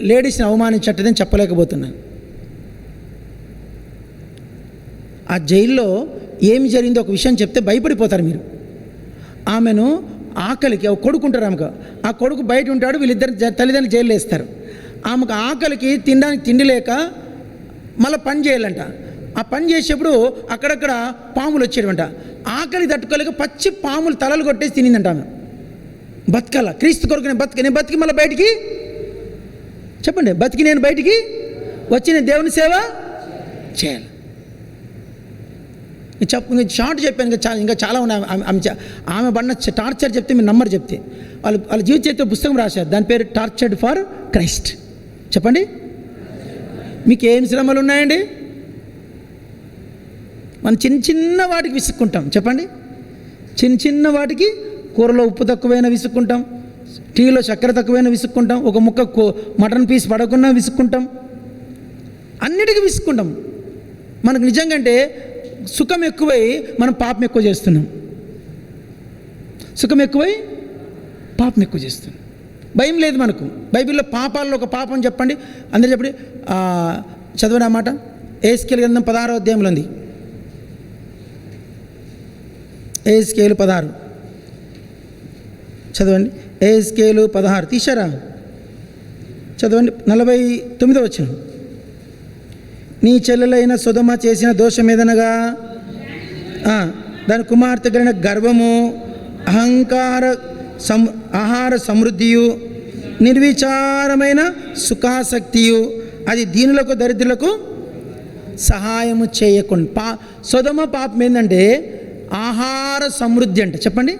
లేడీస్ని అవమానించట్టదని చెప్పలేకపోతున్నాను. ఆ జైల్లో ఏమి జరిగిందో ఒక విషయం చెప్తే భయపడిపోతారు మీరు. ఆమెను ఆకలికి కొడుకుంటారు. ఆ కొడుకు బయట ఉంటాడు, వీళ్ళిద్దరు తల్లిదండ్రులు జైల్లో వేస్తారు. ఆమెకు ఆకలికి తినడానికి తిండి లేక మళ్ళీ పని చేయాలంట. ఆ పని చేసేప్పుడు అక్కడక్కడ పాములు వచ్చేటంట. ఆకలి తట్టుకోలేక పచ్చి పాములు తలలు కొట్టేసి తినిందంట ఆమె. బతకాల, క్రీస్తు కొరకు నేను బతికి మళ్ళీ బయటికి చెప్పండి, బతికి నేను బయటికి వచ్చి నేను దేవుని సేవ చేయాలి. షార్ట్ చెప్పాను, ఇంకా చాలా ఉన్నాయి. ఆమె పడిన టార్చర్ చెప్తే మీరు నంబర్ చెప్తే వాళ్ళ జీవిత చరిత్ర పుస్తకం రాశారు, దాని పేరు టార్చర్డ్ ఫర్ క్రైస్ట్. చెప్పండి, మీకు ఏం శ్రమలు ఉన్నాయండి? మనం చిన్న వాటికి విసుక్కుంటాం. చెప్పండి, చిన్న వాటికి కూరలో ఉప్పు తక్కువైనా విసుక్కుంటాం, టీలో చక్కెర తక్కువైనా విసుక్కుంటాం, ఒక ముక్క మటన్ పీస్ పడకున్నా విసుక్కుంటాం, అన్నిటికీ విసుక్కుంటాం. మనకు నిజంగా అంటే సుఖం ఎక్కువై మనం పాపం ఎక్కువ చేస్తున్నాం. సుఖం ఎక్కువై పాపం ఎక్కువ చేస్తున్నాం. భయం లేదు మనకు. బైబిల్లో పాపాల్లో ఒక పాపం చెప్పండి, అందరూ చెప్పండి. చదవని ఆ మాట ఎహెజ్కేలు గ్రంథం 16వ అధ్యాయంలో ఉంది. ఎహెజ్కేలు 16 చదవండి. ఎహెజ్కేలు 16 తీశారా? చదవండి. 49వ వచనం. నీ చెల్లెలైన సొదొమ చేసిన దోషం ఏదనగా దాని కుమార్తె కలిగిన గర్వము, ఆహార సమృద్ధియు, నిర్విచారమైన సుఖాసక్తియు, అది దీనులకు దరిద్రులకు సహాయము చేయకుండా. సొదొమ పాపం ఏంటంటే ఆహార సమృద్ధి అంట. చెప్పండి,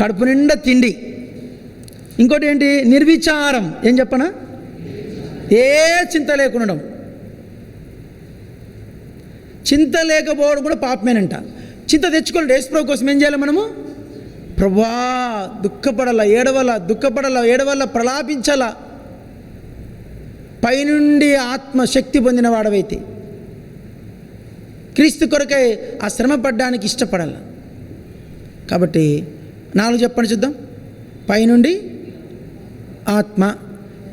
కడుపు నిండా తిండి. ఇంకోటి ఏంటి? నిర్విచారం. ఏం చెప్పనా? ఏ చింత లేకుండా. చింత లేకపోవడం కూడా పాపమేనంట. చింత తెచ్చుకోవాలి. యేసుప్రభు కోసం ఏం చేయాలి మనము? ప్రభువా దుఃఖపడాల, ఏడవల్ల, ప్రలాపించాలా. పైనుండి ఆత్మశక్తి పొందిన వాడవైతే క్రీస్తు కొరకై ఆ శ్రమ పడ్డానికి ఇష్టపడాల. కాబట్టి 4 చెప్పండి చూద్దాం. పైనుండి ఆత్మ,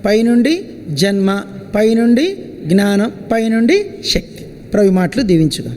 పైనుండి జన్మ, పైనుండి జ్ఞానం, పైనుండి శక్తి. ప్రభు మాటలు దీవించుగా.